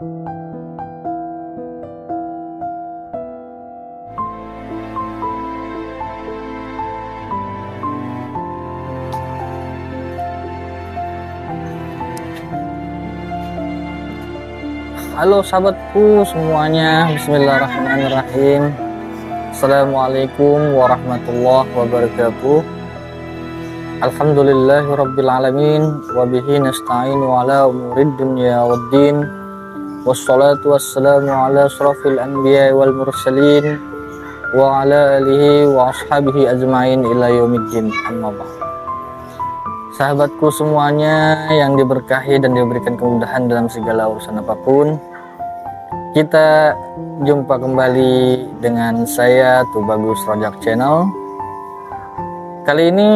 Halo sahabatku semuanya, bismillahirrahmanirrahim. Assalamualaikum warahmatullahi wabarakatuh. Alhamdulillahirrabbilalamin. Wabihi nasta'inu ala umurid dunya waddin. Wassalatu wassalamu ala asrafil anbiya wal mursalin wa ala alihi wa ashabihi ajma'in ila yaumiddin, amma ba'd. Sahabatku semuanya yang diberkahi dan diberikan kemudahan dalam segala urusan apapun, kita jumpa kembali dengan saya Tubagus Rojak Channel. Kali ini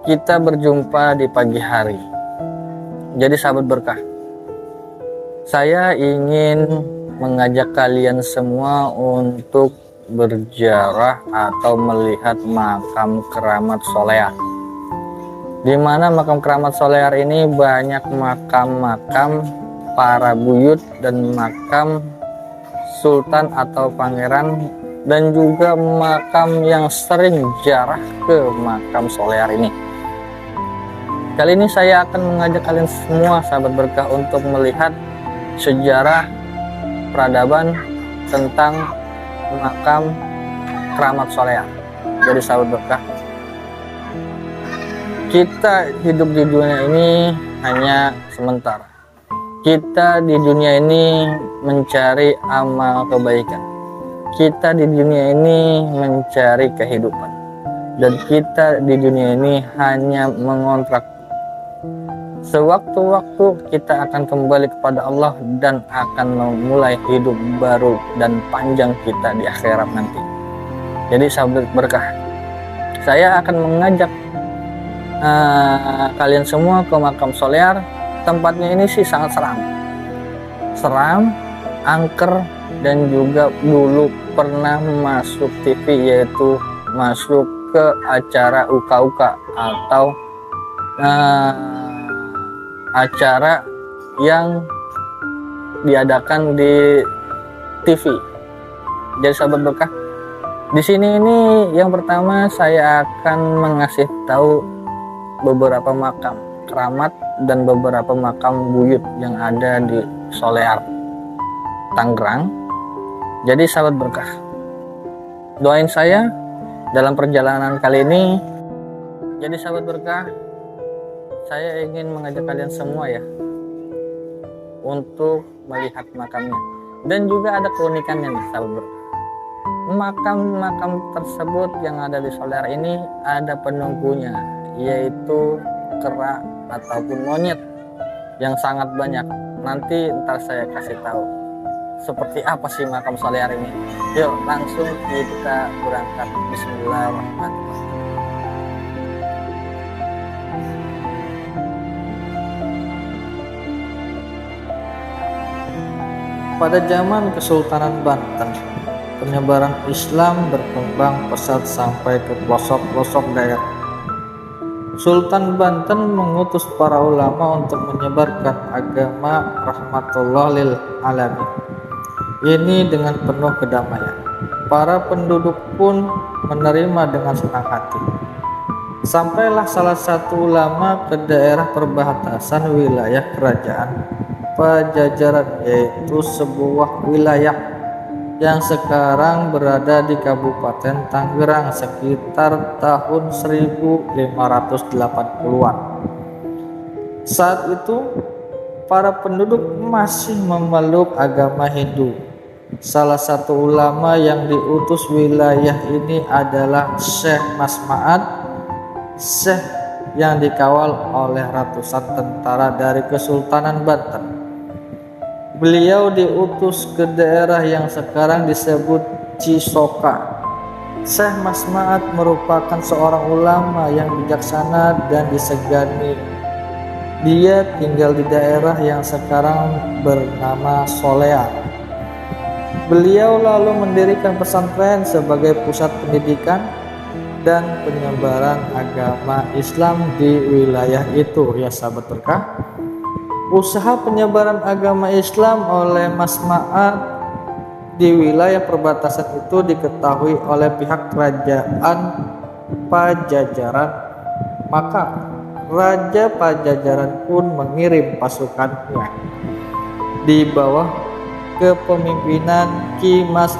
kita berjumpa di pagi hari. Jadi sahabat berkah, saya ingin mengajak kalian semua untuk berziarah atau melihat makam keramat Solear. Di mana makam keramat Solear ini banyak makam-makam para buyut dan makam sultan atau pangeran, dan juga makam yang sering ziarah ke makam Solear ini. Kali ini saya akan mengajak kalian semua sahabat berkah untuk melihat sejarah peradaban tentang makam keramat Solear. Jadi sahabat berkah, kita hidup di dunia ini hanya sementara. Kita di dunia ini mencari amal kebaikan. Kita di dunia ini mencari kehidupan. Dan kita di dunia ini hanya mengontrak. Sewaktu-waktu kita akan kembali kepada Allah dan akan memulai hidup baru dan panjang kita di akhirat nanti. Jadi sahabat berkah, saya akan mengajak kalian semua ke makam Solear. Tempatnya ini sih sangat seram, angker, dan juga dulu pernah masuk TV, yaitu masuk ke acara uka-uka atau acara yang diadakan di TV. Jadi sahabat berkah, di sini ini yang pertama saya akan mengasih tahu beberapa makam keramat dan beberapa makam buyut yang ada di Solear, Tangerang. Jadi sahabat berkah, doain saya dalam perjalanan kali ini. Jadi sahabat berkah, saya ingin mengajak kalian semua ya untuk melihat makamnya, dan juga ada keunikannya nih sahabat berkah. Makam-makam tersebut yang ada di Solear ini ada penunggunya, yaitu kera ataupun monyet yang sangat banyak. Nanti ntar saya kasih tahu seperti apa sih makam Solear ini. Yuk langsung kita berangkat. Bismillahirrahmanirrahim. Pada zaman Kesultanan Banten, penyebaran Islam berkembang pesat sampai ke pelosok-pelosok daerah. Sultan Banten mengutus para ulama untuk menyebarkan agama rahmatullah lil alamin ini dengan penuh kedamaian. Para penduduk pun menerima dengan senang hati. Sampailah salah satu ulama ke daerah perbatasan wilayah kerajaan Pajajaran, yaitu sebuah wilayah yang sekarang berada di Kabupaten Tangerang sekitar tahun 1580-an. Saat itu para penduduk masih memeluk agama Hindu. Salah satu ulama yang diutus wilayah ini adalah Syekh Masma'at, Syekh yang dikawal oleh ratusan tentara dari Kesultanan Banten. Beliau diutus ke daerah yang sekarang disebut Cisoka. Syekh Masma'at merupakan seorang ulama yang bijaksana dan disegani. Dia tinggal di daerah yang sekarang bernama Solear. Beliau lalu mendirikan pesantren sebagai pusat pendidikan dan penyebaran agama Islam di wilayah itu, ya sahabat berkah. Usaha penyebaran agama Islam oleh Mas Ma'ad di wilayah perbatasan itu diketahui oleh pihak kerajaan Pajajaran. Maka Raja Pajajaran pun mengirim pasukannya di bawah kepemimpinan Ki Mas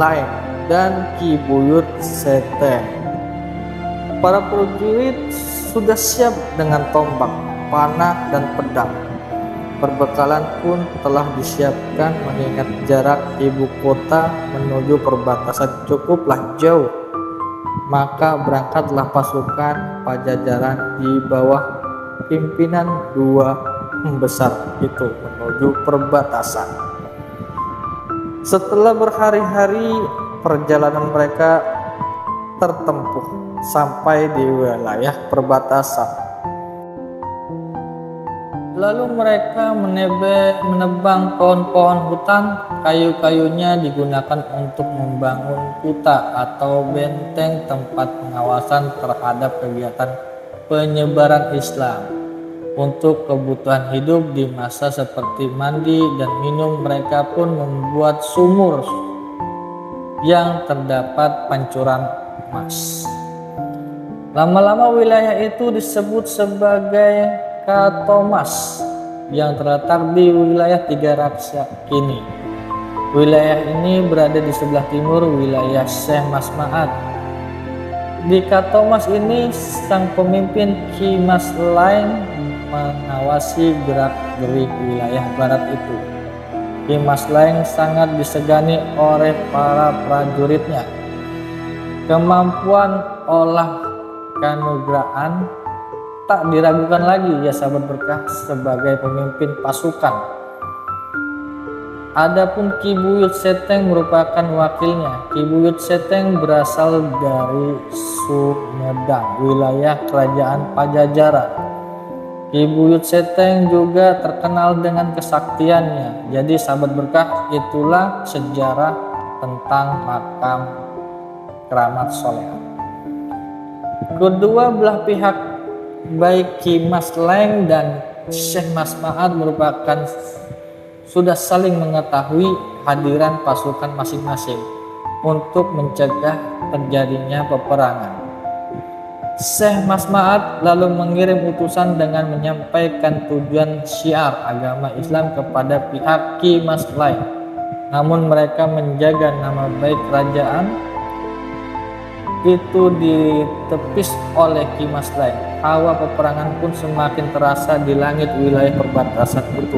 Laeng dan Ki Buyut Seteng. Para prajurit sudah siap dengan tombak, panah, dan pedang. Perbekalan pun telah disiapkan mengingat jarak ibu kota menuju perbatasan cukuplah jauh. Maka berangkatlah pasukan Pajajaran di bawah pimpinan dua pembesar itu menuju perbatasan. Setelah berhari-hari perjalanan mereka tertempuh sampai di wilayah perbatasan. Lalu mereka menebang pohon-pohon hutan, kayu-kayunya digunakan untuk membangun kuta atau benteng tempat pengawasan terhadap kegiatan penyebaran Islam. Untuk kebutuhan hidup di masa seperti mandi dan minum, mereka pun membuat sumur yang terdapat pancuran emas. Lama-lama wilayah itu disebut sebagai Katomas yang terletak di wilayah Tiga Raksa kini. Wilayah ini berada di sebelah timur wilayah Syekh Mas Ma'ad. Di Katomas ini sang pemimpin Ki Mas Laeng mengawasi gerak-gerik wilayah barat itu. Ki Mas Laeng sangat disegani oleh para prajuritnya. Kemampuan olah kanugrahan tak diragukan lagi ya sahabat berkah sebagai pemimpin pasukan. Adapun Ki Buyut Seteng merupakan wakilnya. Ki Buyut Seteng berasal dari Sumedang, wilayah kerajaan Pajajaran. Ki Buyut Seteng juga terkenal dengan kesaktiannya. Jadi sahabat berkah, itulah sejarah tentang makam Keramat Soleha. Kedua belah pihak baik Ki Mas Laeng dan Syekh Mas Ma'ad merupakan sudah saling mengetahui hadiran pasukan masing-masing untuk mencegah terjadinya peperangan. Syekh Mas Ma'ad lalu mengirim utusan dengan menyampaikan tujuan syiar agama Islam kepada pihak Ki Mas Laeng. Namun mereka menjaga nama baik kerajaan itu ditepis oleh Ki Mas Laeng. Hawa peperangan pun semakin terasa di langit wilayah perbatasan itu.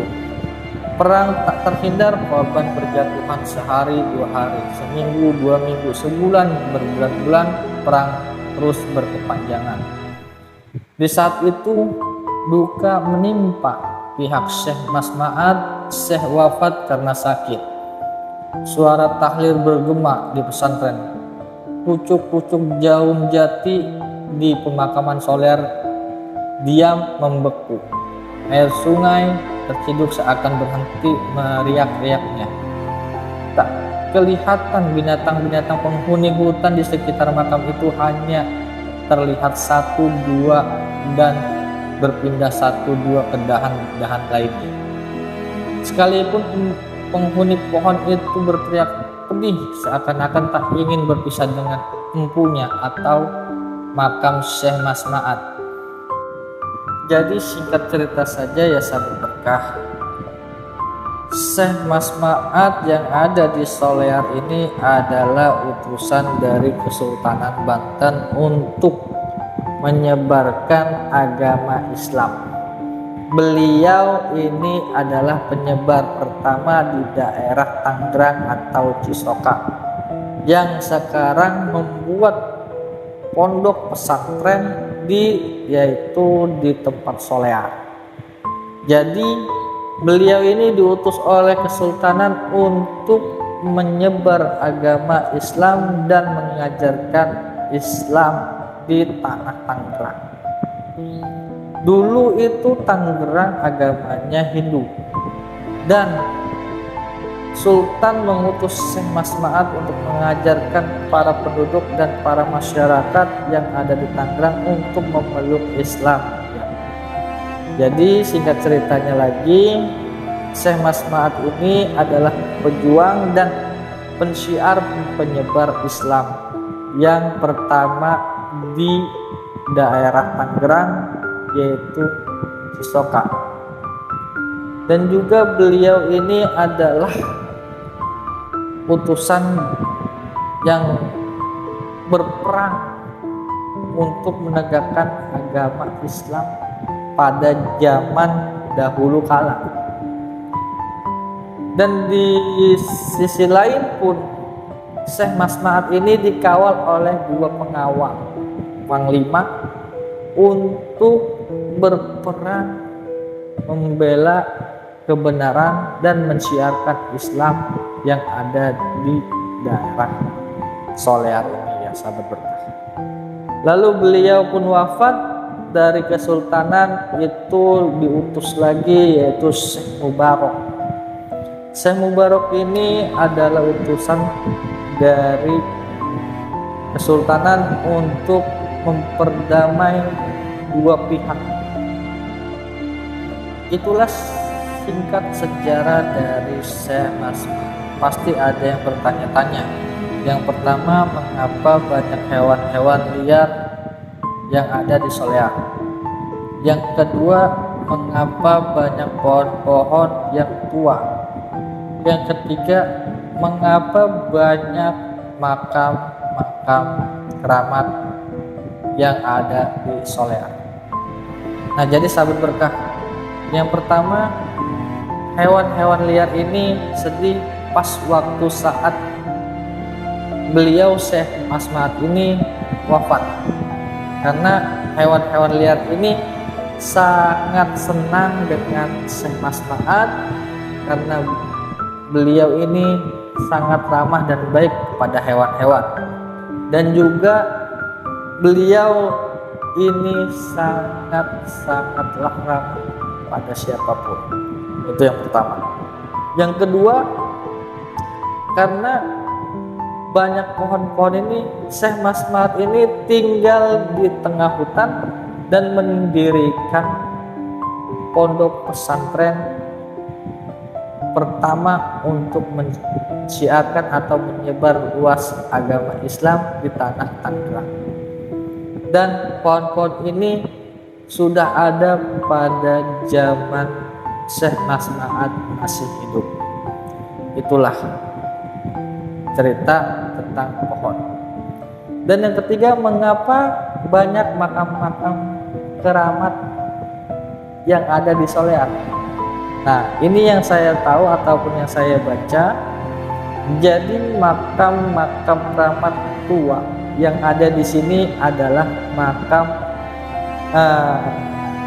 Perang tak terhindar, korban berjatuhan sehari, 2 hari, seminggu, 2 minggu, sebulan, berbulan-bulan, perang terus berkepanjangan. Di saat itu duka menimpa pihak Syekh Mas Ma'ad. Syekh wafat karena sakit. Suara tahlil bergema di pesantren. Pucuk-pucuk jarum jati di pemakaman Soler diam membeku. Air sungai terciduk seakan berhenti meriak-riaknya. Tak kelihatan binatang-binatang penghuni hutan di sekitar makam itu, hanya terlihat 1-2 dan berpindah 1-2 ke dahan-dahan lainnya. Sekalipun penghuni pohon itu berteriak pedih seakan-akan tak ingin berpisah dengan empunya atau makam Syekh Mas Ma'ad. Jadi singkat cerita saja ya sahabat berkah, Syekh Mas Ma'ad yang ada di Solear ini adalah utusan dari Kesultanan Banten untuk menyebarkan agama Islam. Beliau ini adalah penyebar pertama di daerah Tangerang atau Cisoka, yang sekarang membuat pondok pesantren yaitu di tempat Solear. Jadi beliau ini diutus oleh Kesultanan untuk menyebar agama Islam dan mengajarkan Islam di tanah Tangerang. Dulu itu Tangerang agamanya Hindu, dan Sultan mengutus Syekh Mas Ma'ad untuk mengajarkan para penduduk dan para masyarakat yang ada di Tangerang untuk memeluk Islam. Jadi singkat ceritanya lagi, Syekh Mas Ma'ad ini adalah pejuang dan pensyiar penyebar Islam yang pertama di daerah Tangerang, yaitu Cisoka. Dan juga beliau ini adalah utusan yang berperang untuk menegakkan agama Islam pada zaman dahulu kala. Dan di sisi lain pun Syekh Mas Ma'ad ini dikawal oleh 2 pengawal panglima untuk berperang membela kebenaran dan mensiarkan Islam yang ada di daerah Solear ini, ya sahabat berkah. Lalu beliau pun wafat dari kesultanan, itu diutus lagi yaitu Syekh Mubarak. Syekh Mubarak ini adalah utusan dari kesultanan untuk memperdamai 2 pihak. Itulah singkat sejarah dari Syekh Mas Ma'ad. Pasti ada yang bertanya-tanya. Yang pertama, mengapa banyak hewan-hewan liar yang ada di Solear? Yang kedua, mengapa banyak pohon-pohon yang tua? Yang ketiga, mengapa banyak makam-makam keramat yang ada di Solear? Nah, jadi sahabat berkah, yang pertama, hewan-hewan liar ini sedih pas waktu saat beliau Syekh Mas Ma'ad ini wafat, karena hewan-hewan liar ini sangat senang dengan Syekh Mas Ma'ad karena beliau ini sangat ramah dan baik kepada hewan-hewan, dan juga beliau ini sangatlah ramah pada siapapun. Itu yang pertama. Yang kedua, karena banyak pohon-pohon ini, Syekh Mas Ma'ad ini tinggal di tengah hutan dan mendirikan pondok pesantren pertama untuk mensiarkan atau menyebar luas agama Islam di tanah Tangerang. Dan pohon-pohon ini sudah ada pada zaman Syekh Mas Ma'ad masih hidup. Itulah cerita tentang pohon. Dan yang ketiga, mengapa banyak makam-makam keramat yang ada di Solear? Nah, ini yang saya tahu ataupun yang saya baca. Jadi makam-makam keramat tua yang ada di sini adalah makam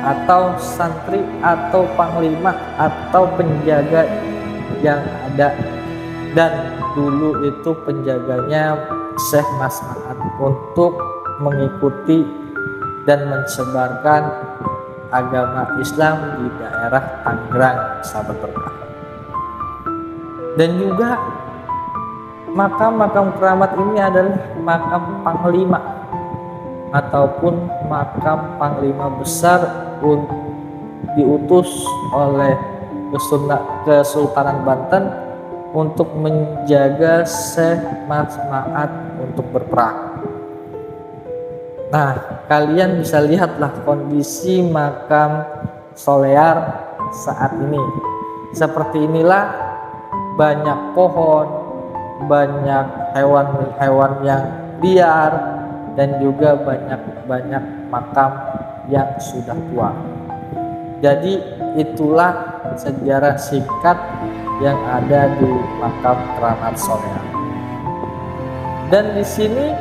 atau santri atau panglima atau penjaga yang ada, dan dulu itu penjaganya Syekh Mas Ma'ad untuk mengikuti dan mensebarkan agama Islam di daerah Tangerang, sahabat berkah. Dan juga makam-makam keramat ini adalah makam panglima ataupun makam panglima besar diutus oleh Kesultanan Banten untuk menjaga Syekh Mas Ma'ad untuk berperang. Nah, kalian bisa lihatlah kondisi makam Solear saat ini. Seperti inilah, banyak pohon, banyak hewan-hewan yang liar, dan juga banyak makam yang sudah tua. Jadi itulah sejarah singkat yang ada di makam keramat Solear. Dan di sini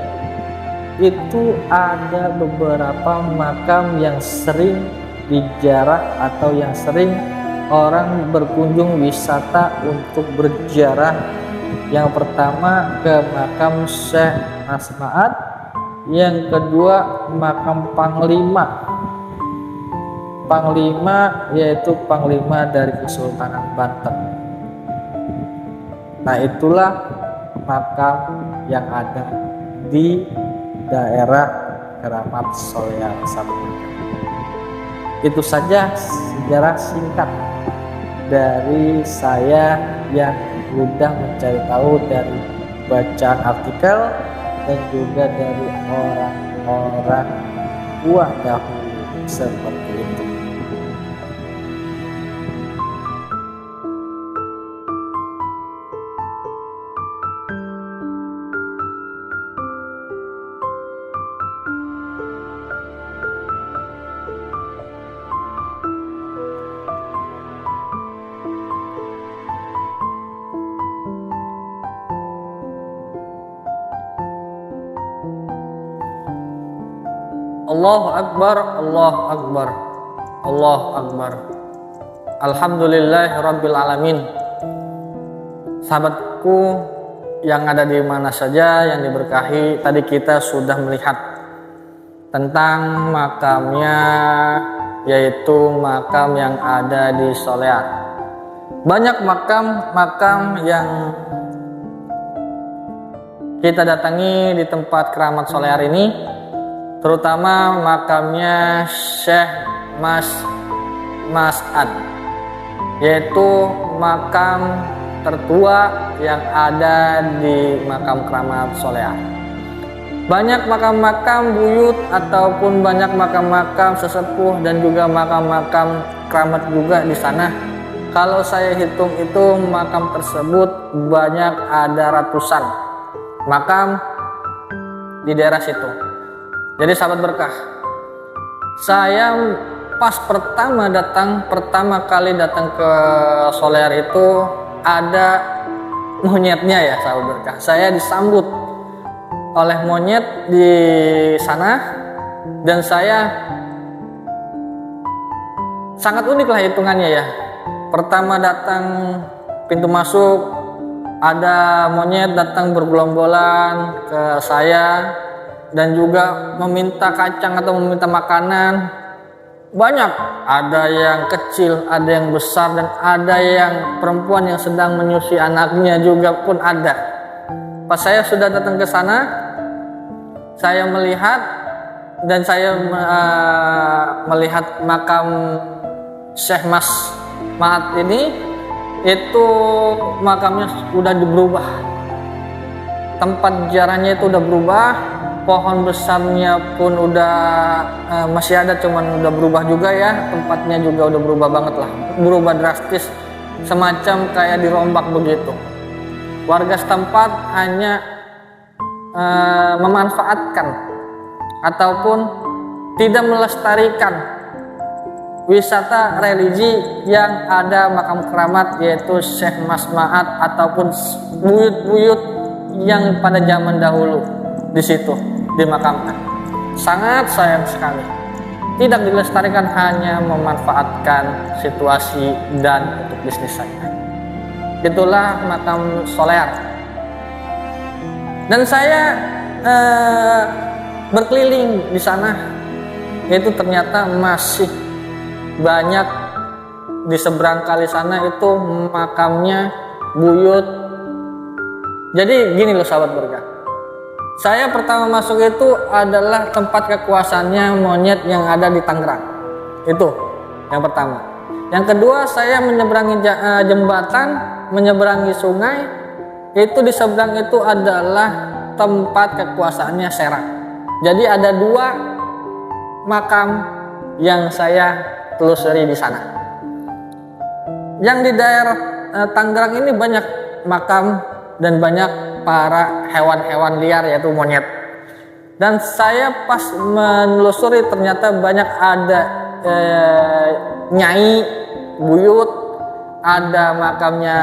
itu ada beberapa makam yang sering dijarah atau yang sering orang berkunjung wisata untuk berziarah. Yang pertama ke makam Syekh Mas Ma'ad, yang kedua makam panglima yaitu panglima dari Kesultanan Banten. Nah, itulah makam yang ada di daerah Keramat Solear. Itu saja sejarah singkat dari saya yang mudah mencari tahu dari bacaan artikel dan juga dari orang-orang tua dahulu seperti itu. Allahu Akbar, Allahu Akbar, Allahu Akbar. Alhamdulillahirabbil alamin. Sahabatku yang ada di mana saja yang diberkahi, tadi kita sudah melihat tentang makamnya, yaitu makam yang ada di Solear. Banyak makam-makam yang kita datangi di tempat keramat Solear ini, terutama makamnya Syekh Mas'ad, yaitu makam tertua yang ada di makam keramat Solear. Banyak makam-makam buyut ataupun banyak makam-makam sesepuh dan juga makam-makam keramat juga di sana. Kalau saya hitung itu makam tersebut banyak, ada ratusan makam di daerah situ. Jadi sahabat berkah, saya pas pertama kali datang ke Solear itu ada monyetnya ya sahabat berkah. Saya disambut oleh monyet di sana dan saya sangat unik lah hitungannya ya. Pertama datang pintu masuk, ada monyet datang bergelombolan ke saya dan juga meminta kacang atau meminta makanan. Banyak, ada yang kecil, ada yang besar, dan ada yang perempuan yang sedang menyusui anaknya juga pun ada. Pas saya sudah datang ke sana, saya melihat dan saya melihat makam Syekh Mas'ad ini, itu makamnya sudah berubah, tempat ziarahnya itu udah berubah. Pohon besarnya pun udah masih ada, cuman udah berubah juga ya, tempatnya juga udah berubah banget lah, berubah drastis, semacam kayak dirombak begitu. Warga setempat hanya memanfaatkan ataupun tidak melestarikan wisata religi yang ada makam keramat, yaitu Syekh Mas'ad ataupun buyut-buyut yang pada zaman dahulu di situ dimakamkan. Sangat sayang sekali tidak dilestarikan, hanya memanfaatkan situasi dan untuk bisnis saja. Itulah makam Solear. Dan saya berkeliling di sana, itu ternyata masih banyak di seberang kali sana itu makamnya buyut. Jadi gini loh sahabat berkah, saya pertama masuk itu adalah tempat kekuasaannya monyet yang ada di Tangerang. Itu yang pertama. Yang kedua, saya menyeberangi jembatan, menyeberangi sungai. Itu di seberang itu adalah tempat kekuasaannya Serang. Jadi ada dua makam yang saya telusuri di sana. Yang di daerah Tangerang ini banyak makam dan banyak para hewan-hewan liar, yaitu monyet. Dan saya pas menelusuri ternyata banyak ada nyai buyut, ada makamnya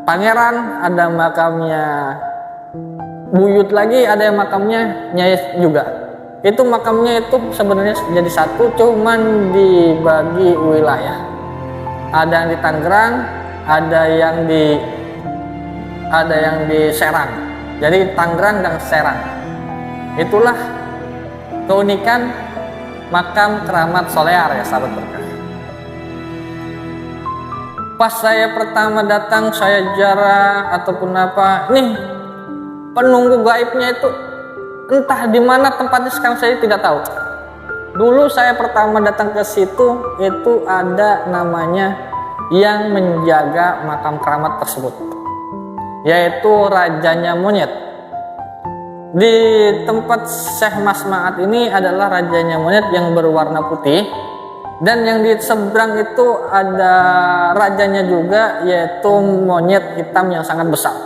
pangeran, ada makamnya buyut lagi, ada yang makamnya nyai juga. Itu makamnya itu sebenarnya jadi satu, cuman dibagi wilayah. Ada yang di Tangerang, ada yang di Serang. Jadi Tangerang dan Serang. Itulah keunikan makam keramat Solear ya sahabat berkah. Pas saya pertama datang, saya ziarah ataupun apa, nih penunggu gaibnya itu entah di mana tempatnya sekarang saya tidak tahu. Dulu saya pertama datang ke situ itu ada namanya yang menjaga makam keramat tersebut, yaitu rajanya monyet. Di tempat Syekh Mas Ma'at ini adalah rajanya monyet yang berwarna putih, dan yang di seberang itu ada rajanya juga, yaitu monyet hitam yang sangat besar,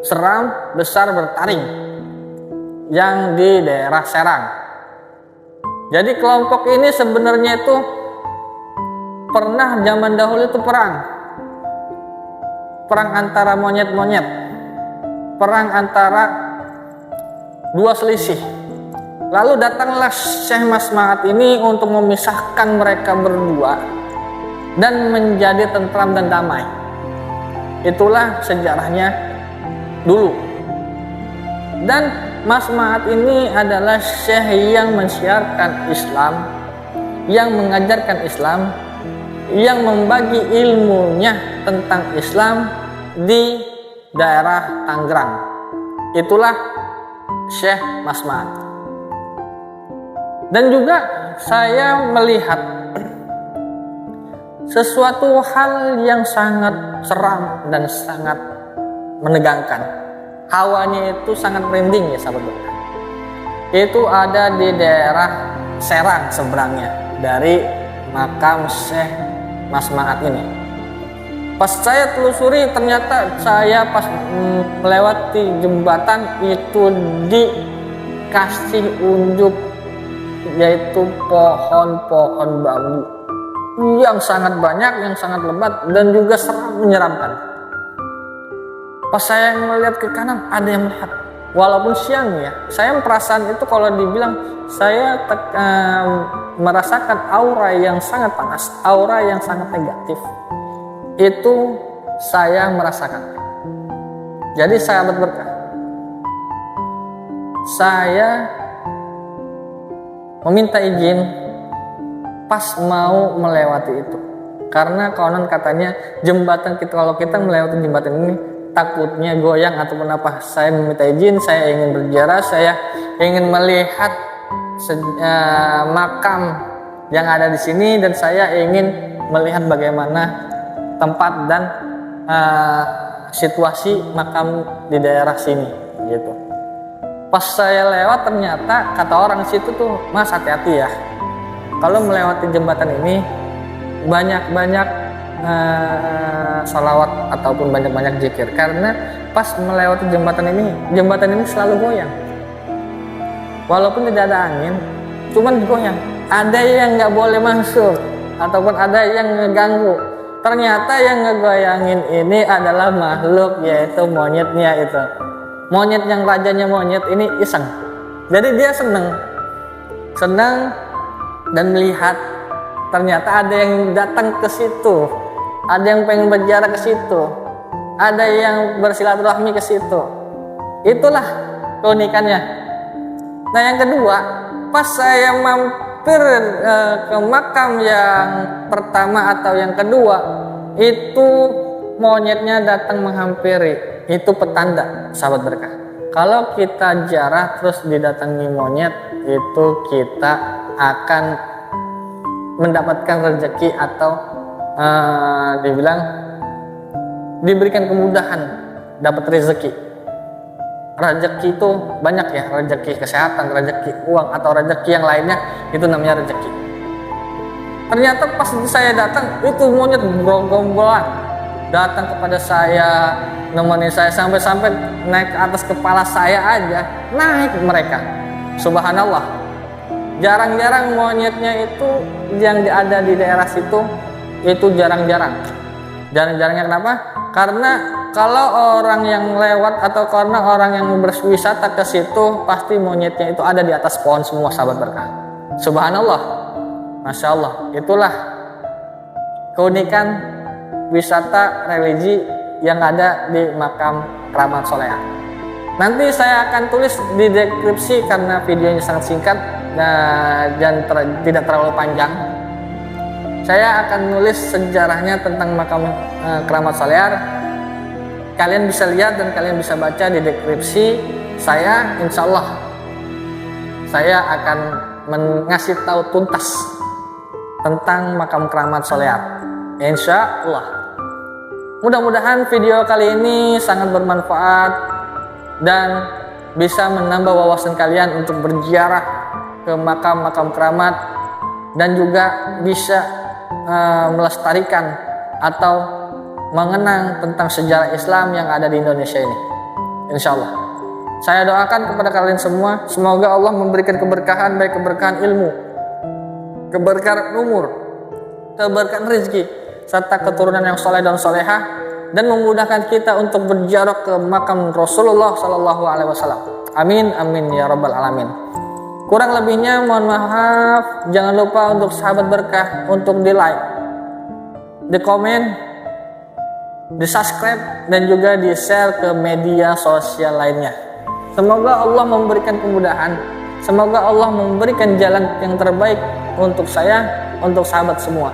seram, besar, bertaring, yang di daerah Serang. Jadi kelompok ini sebenarnya itu pernah zaman dahulu itu perang antara monyet-monyet, perang antara dua selisih. Lalu datanglah Syekh Mas Ma'at ini untuk memisahkan mereka berdua dan menjadi tentram dan damai. Itulah sejarahnya dulu. Dan Mas Ma'at ini adalah syekh yang mensiarkan Islam, yang mengajarkan Islam, yang membagi ilmunya tentang Islam di daerah Tangerang. Itulah Syekh Mas Ma'at. Dan juga saya melihat sesuatu hal yang sangat seram dan sangat menegangkan. Hawanya itu sangat merinding ya sahabat berkah. Itu ada di daerah Serang seberangnya dari makam Syekh Mas Ma'at ini. Pas saya telusuri, ternyata saya pas melewati jembatan itu dikasih unjuk, yaitu pohon-pohon bambu yang sangat banyak, yang sangat lebat dan juga seram, menyeramkan. Pas saya melihat ke kanan, ada yang melihat, walaupun siang ya, saya perasaan itu kalau dibilang saya merasakan aura yang sangat panas, aura yang sangat negatif. Itu saya merasakan. Jadi sahabat berkah, saya meminta izin pas mau melewati itu, karena konon katanya jembatan kita, kalau kita melewati jembatan ini takutnya goyang ataupun apa. Saya meminta izin, saya ingin berziarah, saya ingin melihat makam yang ada di sini, dan saya ingin melihat bagaimana tempat dan situasi makam di daerah sini gitu. Pas saya lewat, ternyata kata orang situ tuh, "Mas, hati-hati ya, kalau melewati jembatan ini banyak-banyak salawat ataupun banyak-banyak zikir, karena pas melewati jembatan ini selalu goyang. Walaupun tidak ada angin, cuman goyang. Ada yang nggak boleh masuk ataupun ada yang ngeganggu. Ternyata yang ngegoyangin ini adalah makhluk, yaitu monyetnya itu. Monyet yang rajanya monyet ini iseng. Jadi dia senang dan melihat. Ternyata ada yang datang ke situ, ada yang pengen berziarah ke situ, ada yang bersilaturahmi ke situ. Itulah keunikannya. Nah, yang kedua, pas saya mampir ke makam yang pertama atau yang kedua, itu monyetnya datang menghampiri. Itu petanda sahabat berkah. Kalau kita ziarah terus didatangi monyet, itu kita akan mendapatkan rezeki atau diberikan kemudahan dapat rezeki. Rezeki itu banyak ya, rezeki kesehatan, rezeki uang, atau rezeki yang lainnya, itu namanya rezeki. Ternyata pas saya datang, itu monyet bergombolan datang kepada saya, nemenin saya sampai naik ke atas kepala saya aja, naik mereka. Subhanallah. Jarang-jarang monyetnya itu yang ada di daerah situ, itu jarang-jarang. Jarang-jarangnya kenapa? Karena kalau orang yang lewat atau karena orang yang berwisata ke situ, pasti monyetnya itu ada di atas pohon semua sahabat berkah. Subhanallah, Masya Allah. Itulah keunikan wisata religi yang ada di makam Keramat Soleha. Nanti saya akan tulis di deskripsi karena videonya sangat singkat dan tidak terlalu panjang. Saya akan nulis sejarahnya tentang makam Keramat Soleha. Kalian bisa lihat dan kalian bisa baca di deskripsi. Saya insya Allah saya akan mengasih tahu tuntas tentang makam keramat Solehat. Insya Allah. Mudah-mudahan video kali ini sangat bermanfaat dan bisa menambah wawasan kalian untuk berziarah ke makam-makam keramat dan juga bisa melestarikan atau mengenang tentang sejarah Islam yang ada di Indonesia ini. Insya Allah. Saya doakan kepada kalian semua, semoga Allah memberikan keberkahan, baik keberkahan ilmu, keberkahan umur, keberkahan rezeki, serta keturunan yang soleh dan solehah, dan memudahkan kita untuk berziarah ke makam Rasulullah Sallallahu Alaihi Wasallam. Amin, amin ya rabbal alamin. Kurang lebihnya mohon maaf. Jangan lupa untuk sahabat berkah untuk di like, di komen, di subscribe, dan juga di share ke media sosial lainnya. Semoga Allah memberikan kemudahan, semoga Allah memberikan jalan yang terbaik untuk saya, untuk sahabat semua.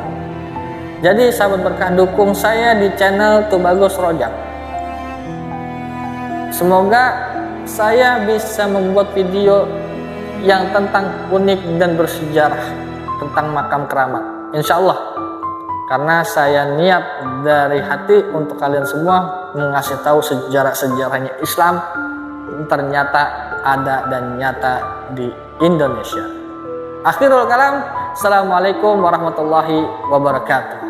Jadi sahabat berkah, dukung saya di channel Tubagos Rojak. Semoga saya bisa membuat video yang tentang unik dan bersejarah tentang makam keramat, insya Allah. Karena saya niat dari hati untuk kalian semua mengasih tahu sejarah-sejarahnya Islam ternyata ada dan nyata di Indonesia. Akhirul kalam, assalamualaikum warahmatullahi wabarakatuh.